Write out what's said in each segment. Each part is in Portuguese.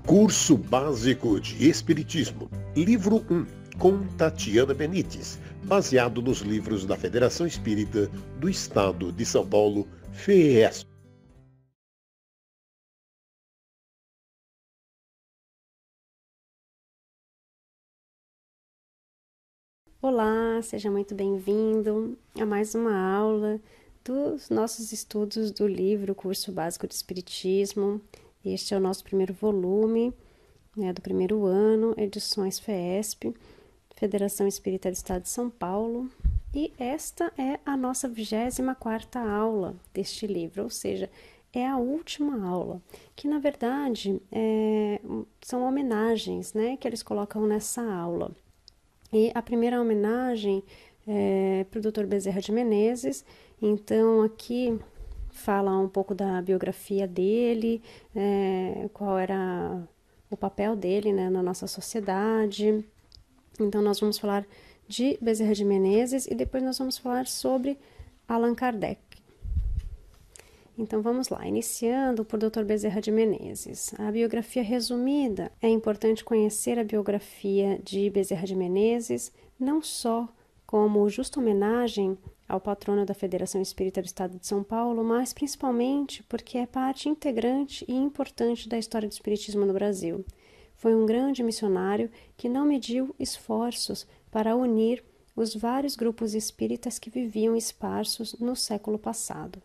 Curso Básico de Espiritismo, Livro 1, com Tatiana Benites, baseado nos livros da Federação Espírita do Estado de São Paulo, FES. Olá, seja muito bem-vindo a mais uma aula dos nossos estudos do livro Curso Básico de Espiritismo. Este é o nosso primeiro volume, do primeiro ano, edições FESP, Federação Espírita do Estado de São Paulo. E esta é a nossa 24ª aula deste livro, ou seja, é a última aula, que na verdade são homenagens, que eles colocam nessa aula. E a primeira homenagem é para o Dr. Bezerra de Menezes. Então, aqui fala um pouco da biografia dele, qual era o papel dele, na nossa sociedade. Então, nós vamos falar de Bezerra de Menezes e depois nós vamos falar sobre Allan Kardec. Então vamos lá, iniciando por Dr. Bezerra de Menezes. A biografia resumida. É importante conhecer a biografia de Bezerra de Menezes, não só como justa homenagem ao patrono da Federação Espírita do Estado de São Paulo, mas principalmente porque é parte integrante e importante da história do espiritismo no Brasil. Foi um grande missionário que não mediu esforços para unir os vários grupos espíritas que viviam esparsos no século passado.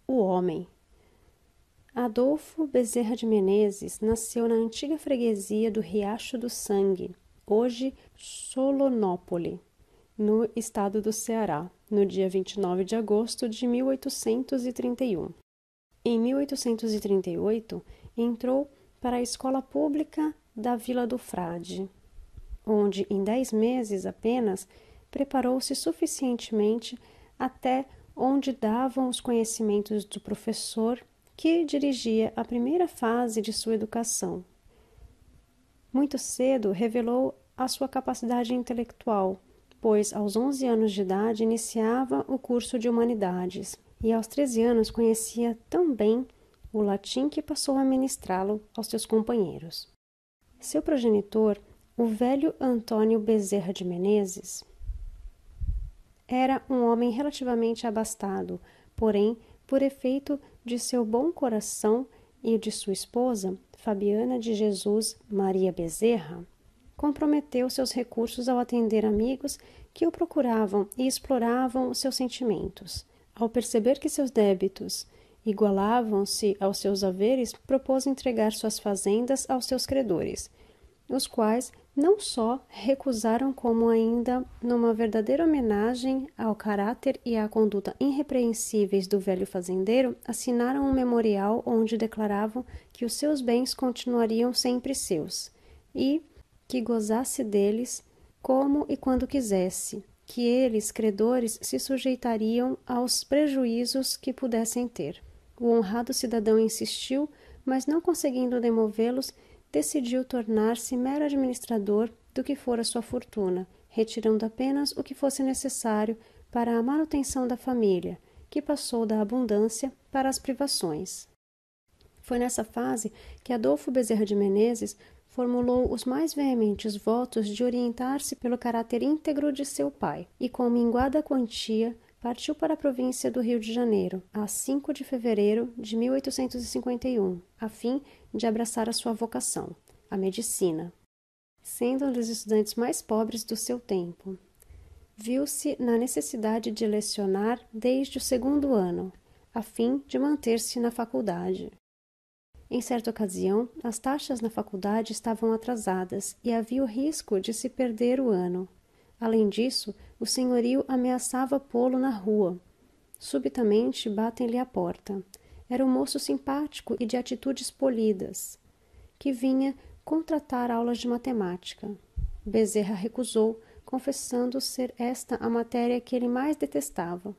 O homem. Adolfo Bezerra de Menezes nasceu na antiga freguesia do Riacho do Sangue, hoje Solonópole, no estado do Ceará, no dia 29 de agosto de 1831. Em 1838, entrou para a escola pública da Vila do Frade, onde em 10 meses apenas preparou-se suficientemente até onde davam os conhecimentos do professor que dirigia a primeira fase de sua educação. Muito cedo revelou a sua capacidade intelectual, pois aos 11 anos de idade iniciava o curso de Humanidades e aos 13 anos conhecia tão bem o latim que passou a ministrá-lo aos seus companheiros. Seu progenitor, o velho Antônio Bezerra de Menezes, era um homem relativamente abastado, porém, por efeito de seu bom coração e de sua esposa, Fabiana de Jesus Maria Bezerra, comprometeu seus recursos ao atender amigos que o procuravam e exploravam os seus sentimentos. Ao perceber que seus débitos igualavam-se aos seus haveres, propôs entregar suas fazendas aos seus credores, os quais não só recusaram, como ainda, numa verdadeira homenagem ao caráter e à conduta irrepreensíveis do velho fazendeiro, assinaram um memorial onde declaravam que os seus bens continuariam sempre seus e que gozasse deles como e quando quisesse, que eles, credores, se sujeitariam aos prejuízos que pudessem ter. O honrado cidadão insistiu, mas não conseguindo demovê-los, decidiu tornar-se mero administrador do que fora sua fortuna, retirando apenas o que fosse necessário para a manutenção da família, que passou da abundância para as privações. Foi nessa fase que Adolfo Bezerra de Menezes formulou os mais veementes votos de orientar-se pelo caráter íntegro de seu pai, e com minguada quantia partiu para a província do Rio de Janeiro, a 5 de fevereiro de 1851, a fim de abraçar a sua vocação, a medicina. Sendo um dos estudantes mais pobres do seu tempo, viu-se na necessidade de lecionar desde o 2º ano, a fim de manter-se na faculdade. Em certa ocasião, as taxas na faculdade estavam atrasadas e havia o risco de se perder o ano. Além disso, o senhorio ameaçava pô-lo na rua. Subitamente batem-lhe à porta. Era um moço simpático e de atitudes polidas, que vinha contratar aulas de matemática. Bezerra recusou, confessando ser esta a matéria que ele mais detestava.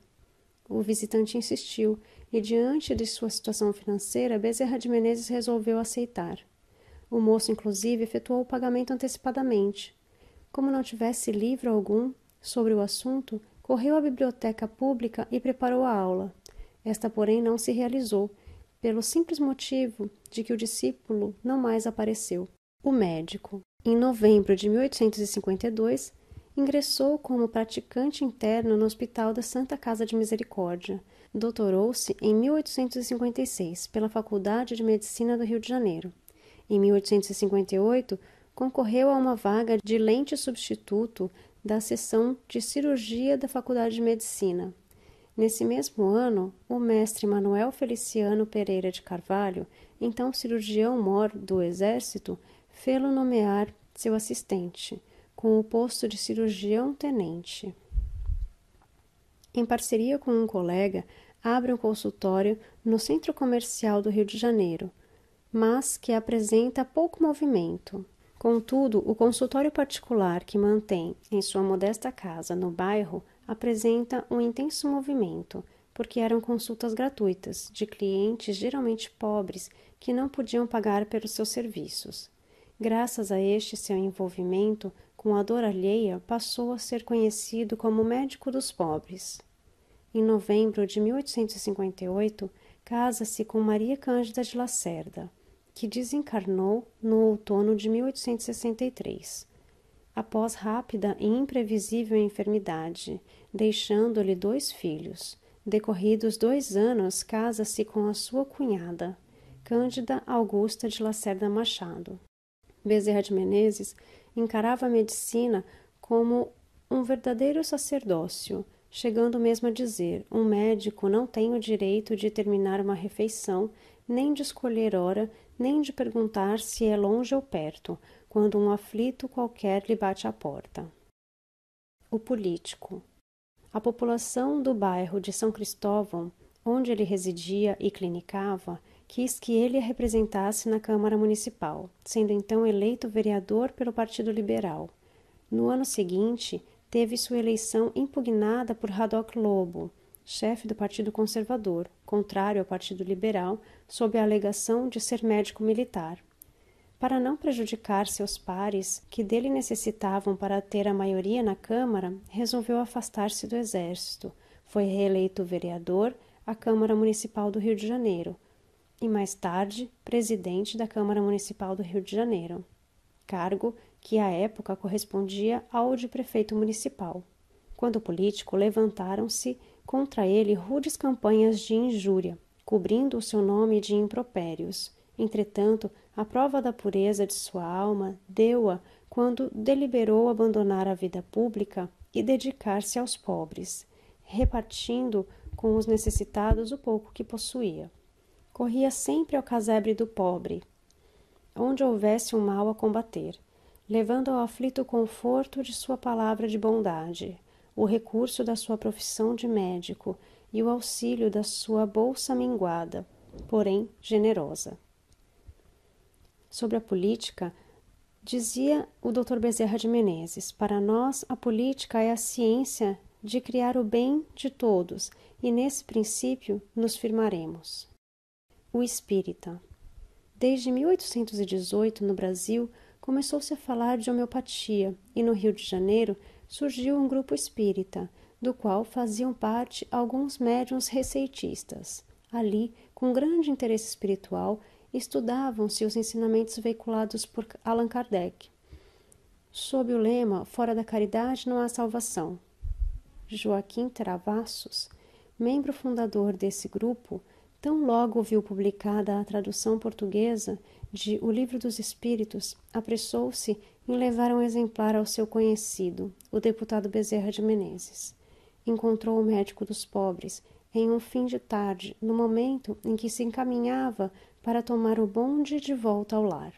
O visitante insistiu, e diante de sua situação financeira, Bezerra de Menezes resolveu aceitar. O moço, inclusive, efetuou o pagamento antecipadamente. Como não tivesse livro algum sobre o assunto, correu à biblioteca pública e preparou a aula. Esta, porém, não se realizou, pelo simples motivo de que o discípulo não mais apareceu. O médico, em novembro de 1852, ingressou como praticante interno no Hospital da Santa Casa de Misericórdia. Doutorou-se em 1856 pela Faculdade de Medicina do Rio de Janeiro. Em 1858, concorreu a uma vaga de lente substituto da seção de cirurgia da Faculdade de Medicina. Nesse mesmo ano, o mestre Manuel Feliciano Pereira de Carvalho, então cirurgião-mor do Exército, fê-lo nomear seu assistente, com o posto de cirurgião-tenente. Em parceria com um colega, abre um consultório no Centro Comercial do Rio de Janeiro, mas que apresenta pouco movimento. Contudo, o consultório particular que mantém em sua modesta casa no bairro apresenta um intenso movimento, porque eram consultas gratuitas de clientes geralmente pobres que não podiam pagar pelos seus serviços. Graças a este seu envolvimento com a dor alheia, passou a ser conhecido como médico dos pobres. Em novembro de 1858, casa-se com Maria Cândida de Lacerda, que desencarnou no outono de 1863, após rápida e imprevisível enfermidade, deixando-lhe 2 filhos. Decorridos 2 anos, casa-se com a sua cunhada, Cândida Augusta de Lacerda Machado. Bezerra de Menezes encarava a medicina como um verdadeiro sacerdócio, chegando mesmo a dizer: um médico não tem o direito de terminar uma refeição, nem de escolher hora, nem de perguntar se é longe ou perto, quando um aflito qualquer lhe bate à porta. O político. A população do bairro de São Cristóvão, onde ele residia e clinicava, quis que ele a representasse na Câmara Municipal, sendo então eleito vereador pelo Partido Liberal. No ano seguinte, teve sua eleição impugnada por Haddock Lobo, chefe do Partido Conservador, contrário ao Partido Liberal, sob a alegação de ser médico militar. Para não prejudicar seus pares, que dele necessitavam para ter a maioria na Câmara, resolveu afastar-se do Exército. Foi reeleito vereador à Câmara Municipal do Rio de Janeiro e, mais tarde, presidente da Câmara Municipal do Rio de Janeiro, cargo que à época correspondia ao de prefeito municipal. Quando político, levantaram-se contra ele rudes campanhas de injúria, cobrindo o seu nome de impropérios. Entretanto, a prova da pureza de sua alma deu-a quando deliberou abandonar a vida pública e dedicar-se aos pobres, repartindo com os necessitados o pouco que possuía. Corria sempre ao casebre do pobre, onde houvesse um mal a combater, levando ao aflito o conforto de sua palavra de bondade, o recurso da sua profissão de médico e o auxílio da sua bolsa minguada, porém generosa. Sobre a política, dizia o Dr. Bezerra de Menezes: para nós a política é a ciência de criar o bem de todos, e nesse princípio nos firmaremos. O espírita. Desde 1818, no Brasil, começou-se a falar de homeopatia e no Rio de Janeiro surgiu um grupo espírita, do qual faziam parte alguns médiuns receitistas. Ali, com grande interesse espiritual, estudavam-se os ensinamentos veiculados por Allan Kardec, sob o lema "Fora da caridade não há salvação". Joaquim Travassos, membro fundador desse grupo, tão logo viu publicada a tradução portuguesa de O Livro dos Espíritos, apressou-se em levar um exemplar ao seu conhecido, o deputado Bezerra de Menezes. Encontrou o médico dos pobres em um fim de tarde, no momento em que se encaminhava para tomar o bonde de volta ao lar.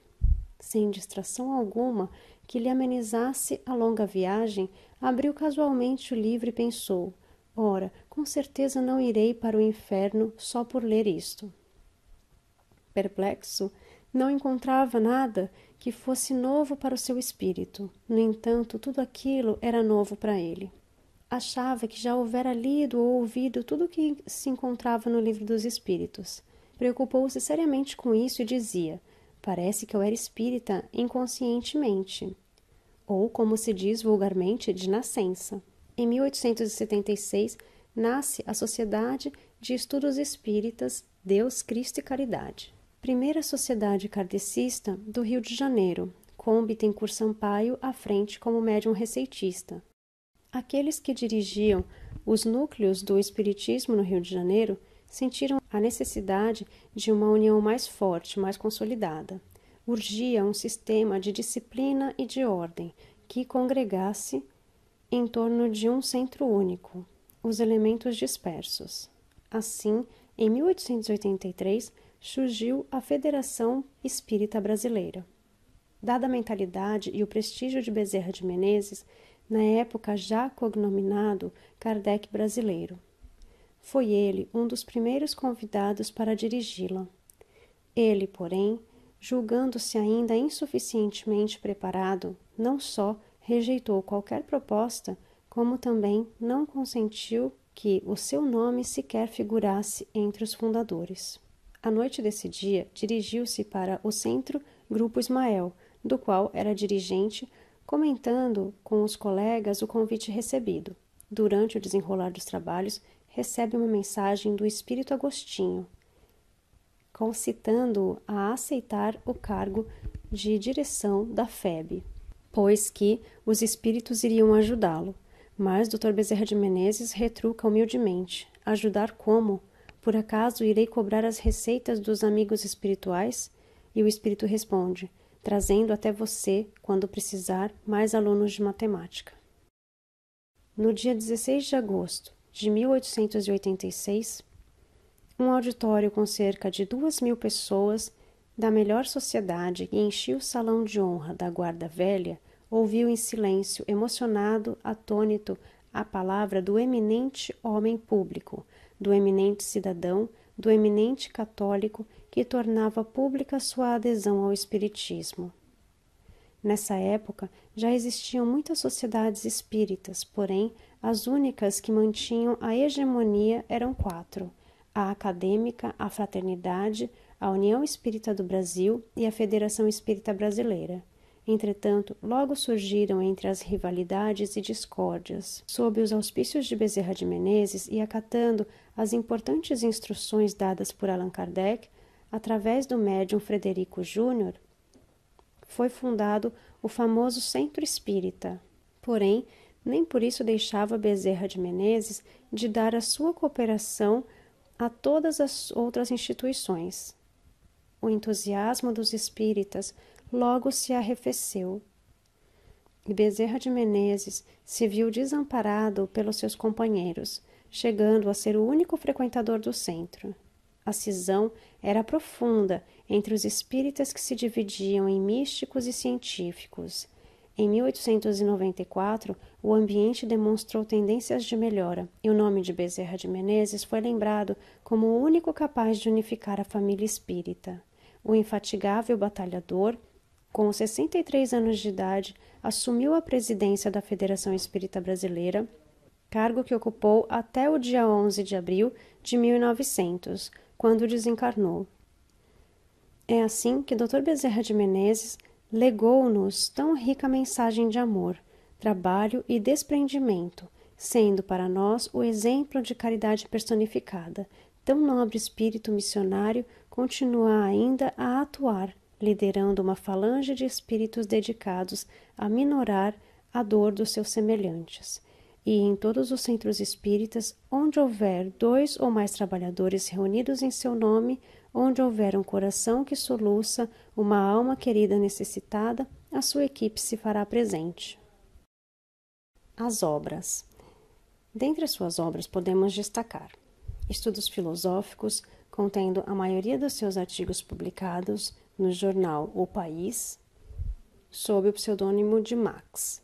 Sem distração alguma que lhe amenizasse a longa viagem, abriu casualmente o livro e pensou: ora, com certeza não irei para o inferno só por ler isto. Perplexo, não encontrava nada que fosse novo para o seu espírito. No entanto, tudo aquilo era novo para ele. Achava que já houvera lido ou ouvido tudo o que se encontrava no Livro dos Espíritos. Preocupou-se seriamente com isso e dizia: parece que eu era espírita inconscientemente, ou, como se diz vulgarmente, de nascença. Em 1876, nasce a Sociedade de Estudos Espíritas Deus, Cristo e Caridade. Primeira Sociedade Kardecista do Rio de Janeiro, com Bittencourt Sampaio à frente como médium receitista. Aqueles que dirigiam os núcleos do Espiritismo no Rio de Janeiro sentiram a necessidade de uma união mais forte, mais consolidada. Urgia um sistema de disciplina e de ordem que congregasse em torno de um centro único, os elementos dispersos. Assim, em 1883, surgiu a Federação Espírita Brasileira. Dada a mentalidade e o prestígio de Bezerra de Menezes, na época já cognominado Kardec brasileiro, foi ele um dos primeiros convidados para dirigi-la. Ele, porém, julgando-se ainda insuficientemente preparado, não só rejeitou qualquer proposta, como também não consentiu que o seu nome sequer figurasse entre os fundadores. À noite desse dia, dirigiu-se para o Centro Grupo Ismael, do qual era dirigente, comentando com os colegas o convite recebido. Durante o desenrolar dos trabalhos, recebe uma mensagem do Espírito Agostinho, concitando-o a aceitar o cargo de direção da FEB, pois que os espíritos iriam ajudá-lo. Mas Dr. Bezerra de Menezes retruca humildemente: ajudar como? Por acaso irei cobrar as receitas dos amigos espirituais? E o espírito responde: trazendo até você, quando precisar, mais alunos de matemática. No dia 16 de agosto de 1886, um auditório com cerca de 2.000 pessoas da melhor sociedade que enchia o salão de honra da Guarda Velha ouviu em silêncio, emocionado, atônito, a palavra do eminente homem público, do eminente cidadão, do eminente católico que tornava pública sua adesão ao espiritismo. Nessa época já existiam muitas sociedades espíritas, porém as únicas que mantinham a hegemonia eram 4: a Acadêmica, a Fraternidade, a União Espírita do Brasil e a Federação Espírita Brasileira. Entretanto, logo surgiram entre as rivalidades e discórdias, sob os auspícios de Bezerra de Menezes e acatando as importantes instruções dadas por Allan Kardec, através do médium Frederico Júnior, foi fundado o famoso Centro Espírita. Porém, nem por isso deixava Bezerra de Menezes de dar a sua cooperação a todas as outras instituições. O entusiasmo dos espíritas logo se arrefeceu, e Bezerra de Menezes se viu desamparado pelos seus companheiros, chegando a ser o único frequentador do centro. A cisão era profunda entre os espíritas que se dividiam em místicos e científicos. Em 1894, o ambiente demonstrou tendências de melhora e o nome de Bezerra de Menezes foi lembrado como o único capaz de unificar a família espírita. O infatigável batalhador, com 63 anos de idade, assumiu a presidência da Federação Espírita Brasileira, cargo que ocupou até o dia 11 de abril de 1900, quando desencarnou. É assim que Dr. Bezerra de Menezes legou-nos tão rica mensagem de amor, trabalho e desprendimento, sendo para nós o exemplo de caridade personificada. Tão nobre espírito missionário continua ainda a atuar, liderando uma falange de espíritos dedicados a minorar a dor dos seus semelhantes. E em todos os centros espíritas, onde houver 2 ou mais trabalhadores reunidos em seu nome, onde houver um coração que soluça, uma alma querida necessitada, a sua equipe se fará presente. As obras. Dentre as suas obras podemos destacar estudos filosóficos, contendo a maioria dos seus artigos publicados no jornal O País, sob o pseudônimo de Max.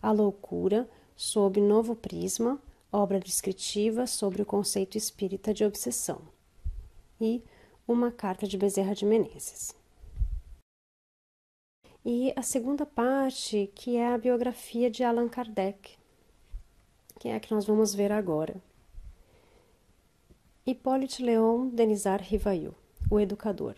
A Loucura, sob Novo Prisma, obra descritiva sobre o conceito espírita de obsessão. E Uma Carta de Bezerra de Menezes. E a segunda parte, que é a biografia de Allan Kardec, que é a que nós vamos ver agora. Hippolyte Léon Denisard Rivail, o educador.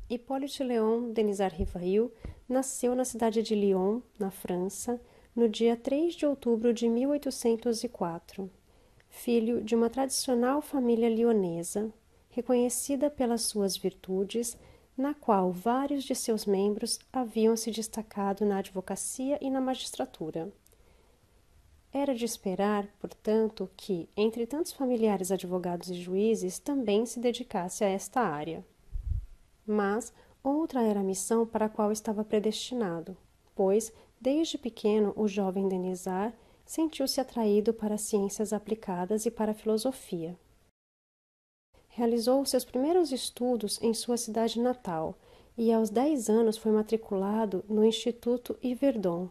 Hippolyte Léon Denisard Rivail nasceu na cidade de Lyon, na França, no dia 3 de outubro de 1804, filho de uma tradicional família lionesa, reconhecida pelas suas virtudes, na qual vários de seus membros haviam se destacado na advocacia e na magistratura. Era de esperar, portanto, que, entre tantos familiares advogados e juízes, também se dedicasse a esta área. Mas outra era a missão para a qual estava predestinado, pois, desde pequeno, o jovem Denizar sentiu-se atraído para as ciências aplicadas e para a filosofia. Realizou seus primeiros estudos em sua cidade natal e, aos 10 anos, foi matriculado no Instituto Yverdon,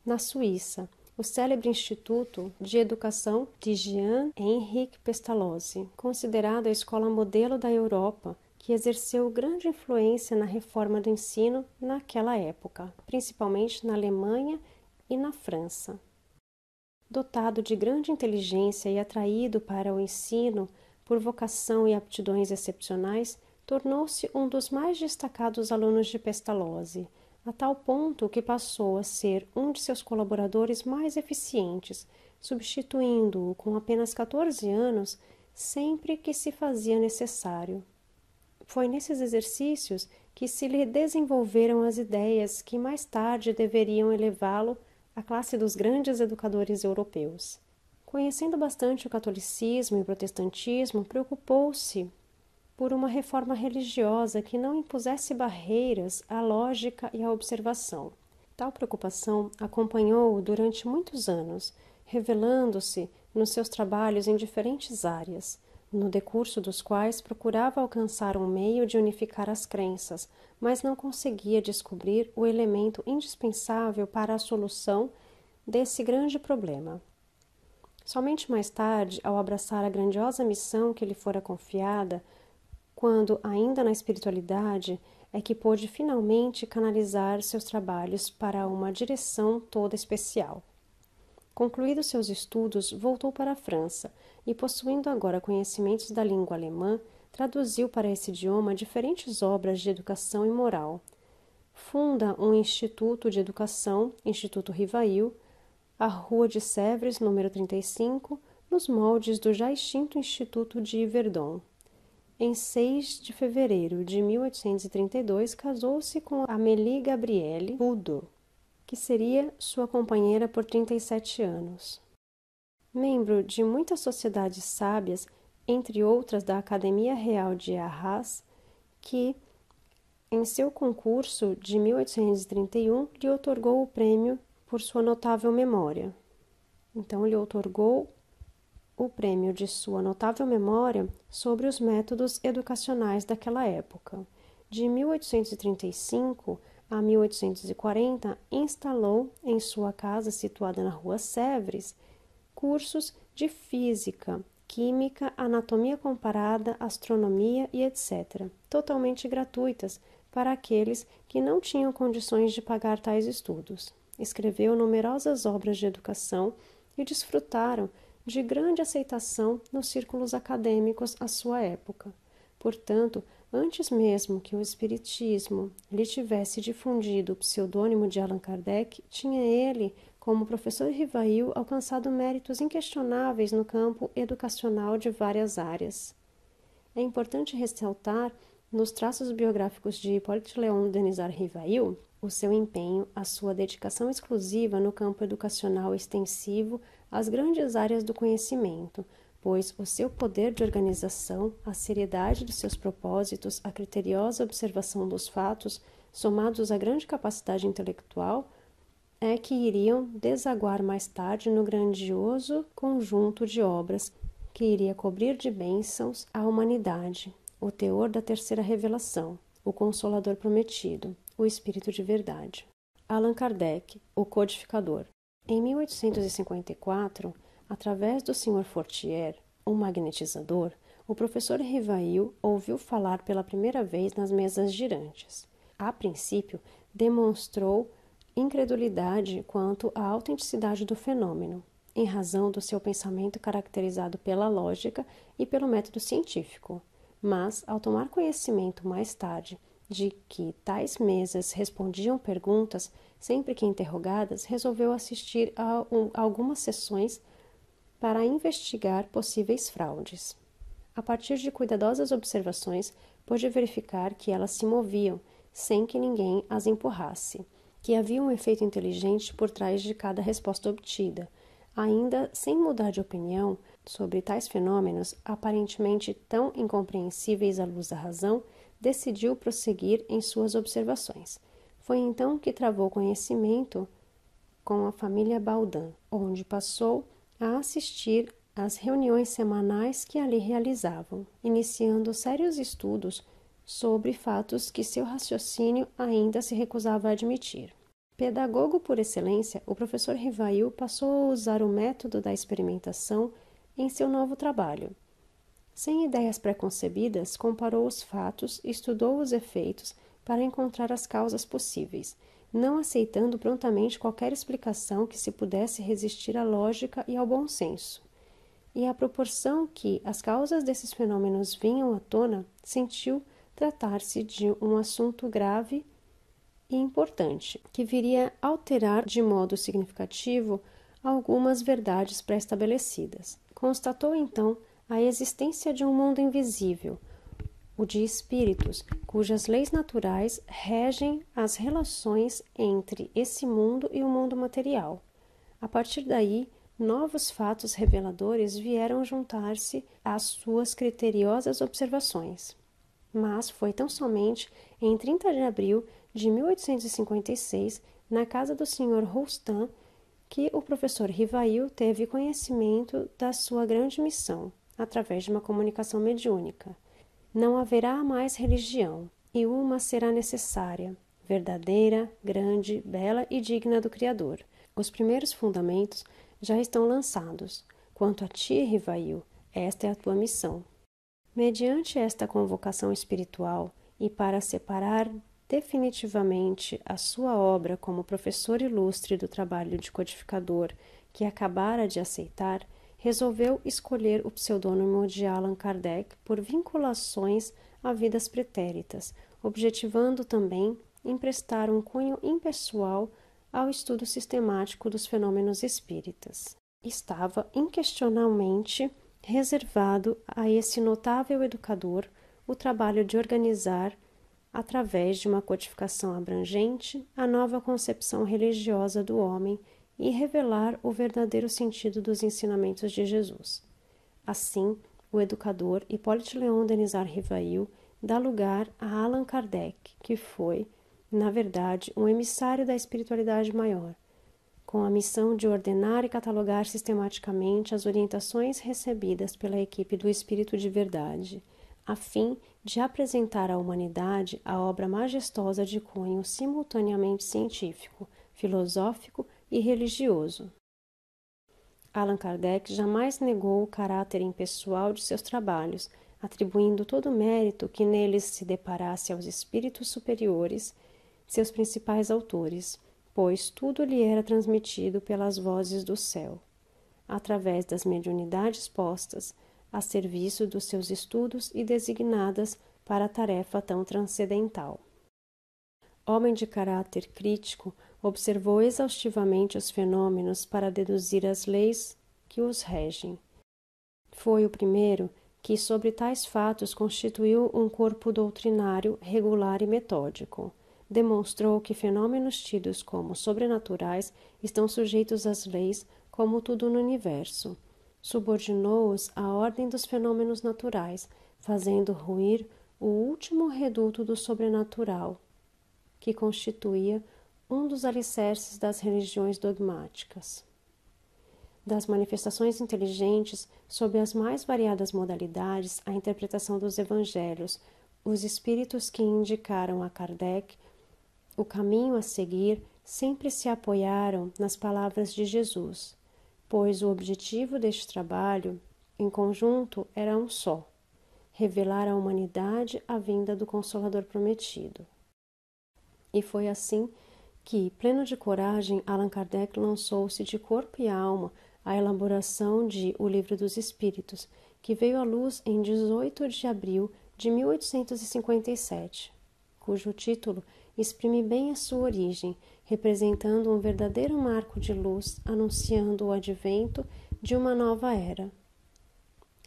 na Suíça, o célebre Instituto de Educação de Jean-Henri Pestalozzi, considerado a escola modelo da Europa, que exerceu grande influência na reforma do ensino naquela época, principalmente na Alemanha e na França. Dotado de grande inteligência e atraído para o ensino por vocação e aptidões excepcionais, tornou-se um dos mais destacados alunos de Pestalozzi, a tal ponto que passou a ser um de seus colaboradores mais eficientes, substituindo-o com apenas 14 anos sempre que se fazia necessário. Foi nesses exercícios que se lhe desenvolveram as ideias que mais tarde deveriam elevá-lo à classe dos grandes educadores europeus. Conhecendo bastante o catolicismo e o protestantismo, preocupou-se por uma reforma religiosa que não impusesse barreiras à lógica e à observação. Tal preocupação acompanhou-o durante muitos anos, revelando-se nos seus trabalhos em diferentes áreas, no decurso dos quais procurava alcançar um meio de unificar as crenças, mas não conseguia descobrir o elemento indispensável para a solução desse grande problema. Somente mais tarde, ao abraçar a grandiosa missão que lhe fora confiada, quando, ainda na espiritualidade, é que pôde finalmente canalizar seus trabalhos para uma direção toda especial. Concluídos seus estudos, voltou para a França e, possuindo agora conhecimentos da língua alemã, traduziu para esse idioma diferentes obras de educação e moral. Funda um instituto de educação, Instituto Rivail, à Rua de Sèvres, número 35, nos moldes do já extinto Instituto de Yverdon. Em 6 de fevereiro de 1832, casou-se com Amélie Gabrielle Boudot, que seria sua companheira por 37 anos. Membro de muitas sociedades sábias, entre outras da Academia Real de Arras, que, em seu concurso de 1831, lhe outorgou o prêmio por sua notável memória. Então, lhe outorgou o prêmio de sua notável memória sobre os métodos educacionais daquela época. De 1835 a 1840, instalou em sua casa situada na Rua Sèvres cursos de física, química, anatomia comparada, astronomia e etc., totalmente gratuitas para aqueles que não tinham condições de pagar tais estudos. Escreveu numerosas obras de educação e desfrutaram de grande aceitação nos círculos acadêmicos à sua época. Portanto, antes mesmo que o Espiritismo lhe tivesse difundido o pseudônimo de Allan Kardec, tinha ele, como professor Rivail, alcançado méritos inquestionáveis no campo educacional de várias áreas. É importante ressaltar, nos traços biográficos de Hippolyte Léon Denisard Rivail, o seu empenho, a sua dedicação exclusiva no campo educacional extensivo às grandes áreas do conhecimento, pois o seu poder de organização, a seriedade de seus propósitos, a criteriosa observação dos fatos, somados à grande capacidade intelectual, é que iriam desaguar mais tarde no grandioso conjunto de obras que iria cobrir de bênçãos a humanidade, o teor da terceira revelação, o Consolador prometido, o Espírito de Verdade. Allan Kardec, o codificador. Em 1854, através do Sr. Fortier, um magnetizador, o professor Rivail ouviu falar pela primeira vez nas mesas girantes. A princípio, demonstrou incredulidade quanto à autenticidade do fenômeno, em razão do seu pensamento caracterizado pela lógica e pelo método científico. Mas, ao tomar conhecimento mais tarde de que tais mesas respondiam perguntas sempre que interrogadas, resolveu assistir a algumas sessões para investigar possíveis fraudes. A partir de cuidadosas observações, pôde verificar que elas se moviam, sem que ninguém as empurrasse, que havia um efeito inteligente por trás de cada resposta obtida. Ainda sem mudar de opinião sobre tais fenômenos, aparentemente tão incompreensíveis à luz da razão, decidiu prosseguir em suas observações. Foi então que travou conhecimento com a família Baudin, onde passou a assistir às reuniões semanais que ali realizavam, iniciando sérios estudos sobre fatos que seu raciocínio ainda se recusava a admitir. Pedagogo por excelência, o professor Rivail passou a usar o método da experimentação em seu novo trabalho. Sem ideias preconcebidas, comparou os fatos e estudou os efeitos para encontrar as causas possíveis, não aceitando prontamente qualquer explicação que se pudesse resistir à lógica e ao bom senso. E à proporção que as causas desses fenômenos vinham à tona, sentiu tratar-se de um assunto grave e importante, que viria alterar de modo significativo algumas verdades pré-estabelecidas. Constatou então a existência de um mundo invisível, o de espíritos, cujas leis naturais regem as relações entre esse mundo e o mundo material. A partir daí, novos fatos reveladores vieram juntar-se às suas criteriosas observações. Mas foi tão somente em 30 de abril de 1856, na casa do Sr. Roustan, que o professor Rivail teve conhecimento da sua grande missão, através de uma comunicação mediúnica. Não haverá mais religião, e uma será necessária, verdadeira, grande, bela e digna do Criador. Os primeiros fundamentos já estão lançados. Quanto a ti, Rivail, esta é a tua missão. Mediante esta convocação espiritual, e para separar definitivamente a sua obra como professor ilustre do trabalho de codificador que acabara de aceitar, resolveu escolher o pseudônimo de Allan Kardec por vinculações a vidas pretéritas, objetivando também emprestar um cunho impessoal ao estudo sistemático dos fenômenos espíritas. Estava inquestionavelmente reservado a esse notável educador o trabalho de organizar, através de uma codificação abrangente, a nova concepção religiosa do homem e revelar o verdadeiro sentido dos ensinamentos de Jesus. Assim, o educador Hippolyte Léon Denisard Rivail dá lugar a Allan Kardec, que foi, na verdade, um emissário da espiritualidade maior, com a missão de ordenar e catalogar sistematicamente as orientações recebidas pela equipe do Espírito de Verdade, a fim de apresentar à humanidade a obra majestosa de cunho simultaneamente científico, filosófico e religioso. Allan Kardec jamais negou o caráter impessoal de seus trabalhos, atribuindo todo o mérito que neles se deparasse aos espíritos superiores, seus principais autores, pois tudo lhe era transmitido pelas vozes do céu, através das mediunidades postas a serviço dos seus estudos e designadas para a tarefa tão transcendental. Homem de caráter crítico, observou exaustivamente os fenômenos para deduzir as leis que os regem. Foi o primeiro que, sobre tais fatos, constituiu um corpo doutrinário regular e metódico. Demonstrou que fenômenos tidos como sobrenaturais estão sujeitos às leis, como tudo no universo. Subordinou-os à ordem dos fenômenos naturais, fazendo ruir o último reduto do sobrenatural, que constituía um dos alicerces das religiões dogmáticas. Das manifestações inteligentes, sob as mais variadas modalidades, a interpretação dos evangelhos, os espíritos que indicaram a Kardec o caminho a seguir sempre se apoiaram nas palavras de Jesus, pois o objetivo deste trabalho, em conjunto, era um só: revelar à humanidade a vinda do Consolador prometido. E foi assim que, pleno de coragem, Allan Kardec lançou-se de corpo e alma à elaboração de O Livro dos Espíritos, que veio à luz em 18 de abril de 1857, cujo título exprime bem a sua origem, representando um verdadeiro marco de luz, anunciando o advento de uma nova era.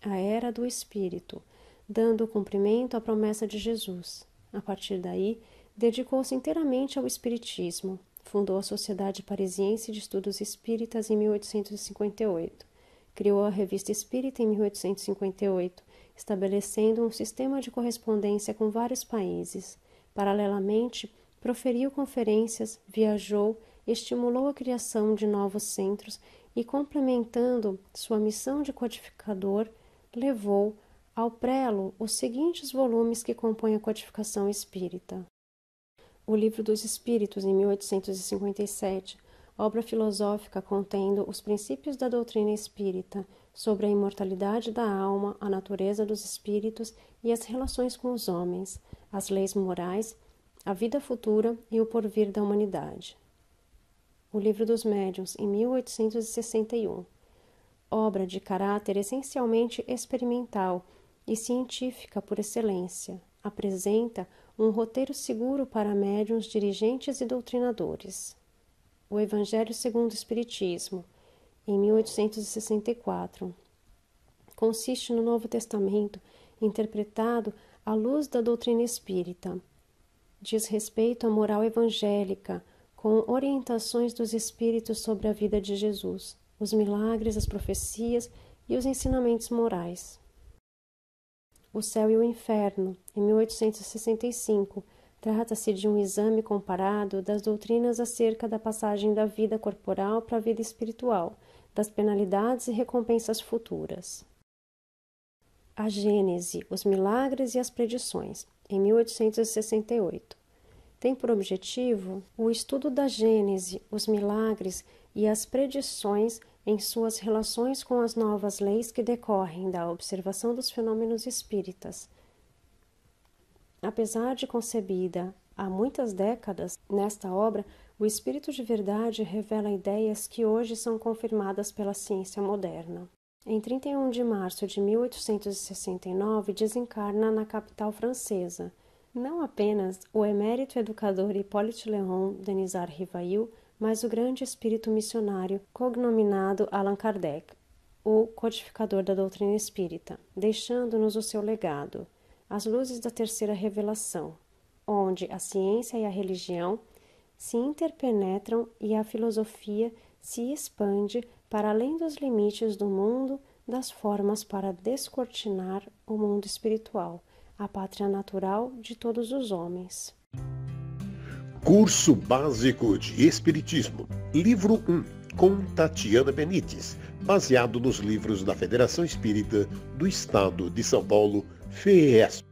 a Era do Espírito, dando cumprimento à promessa de Jesus. A partir daí, dedicou-se inteiramente ao espiritismo. Fundou a Sociedade Parisiense de Estudos Espíritas em 1858. Criou a Revista Espírita em 1858, estabelecendo um sistema de correspondência com vários países. Paralelamente, proferiu conferências, viajou, estimulou a criação de novos centros e, complementando sua missão de codificador, levou ao prelo os seguintes volumes que compõem a codificação espírita. O Livro dos Espíritos, em 1857, obra filosófica contendo os princípios da doutrina espírita sobre a imortalidade da alma, a natureza dos espíritos e as relações com os homens, as leis morais, a vida futura e o porvir da humanidade. O Livro dos Médiuns, em 1861, obra de caráter essencialmente experimental e científica por excelência, apresenta um roteiro seguro para médiuns, dirigentes e doutrinadores. O Evangelho segundo o Espiritismo, em 1864, consiste no Novo Testamento interpretado à luz da doutrina espírita. Diz respeito à moral evangélica, com orientações dos Espíritos sobre a vida de Jesus, os milagres, as profecias e os ensinamentos morais. O Céu e o Inferno, em 1865, trata-se de um exame comparado das doutrinas acerca da passagem da vida corporal para a vida espiritual, das penalidades e recompensas futuras. A Gênese, os milagres e as predições, em 1868. Tem por objetivo o estudo da Gênese, os milagres e as predições em suas relações com as novas leis que decorrem da observação dos fenômenos espíritas. Apesar de concebida há muitas décadas, nesta obra, o Espírito de Verdade revela ideias que hoje são confirmadas pela ciência moderna. Em 31 de março de 1869, desencarna na capital francesa, não apenas o emérito educador Hippolyte Léon Denisard Rivail, mas o grande espírito missionário cognominado Allan Kardec, o codificador da doutrina espírita, deixando-nos o seu legado, as luzes da terceira revelação, onde a ciência e a religião se interpenetram e a filosofia se expande para além dos limites do mundo das formas para descortinar o mundo espiritual, a pátria natural de todos os homens. Curso Básico de Espiritismo, Livro 1, com Tatiana Benites, baseado nos livros da Federação Espírita do Estado de São Paulo, FEESP.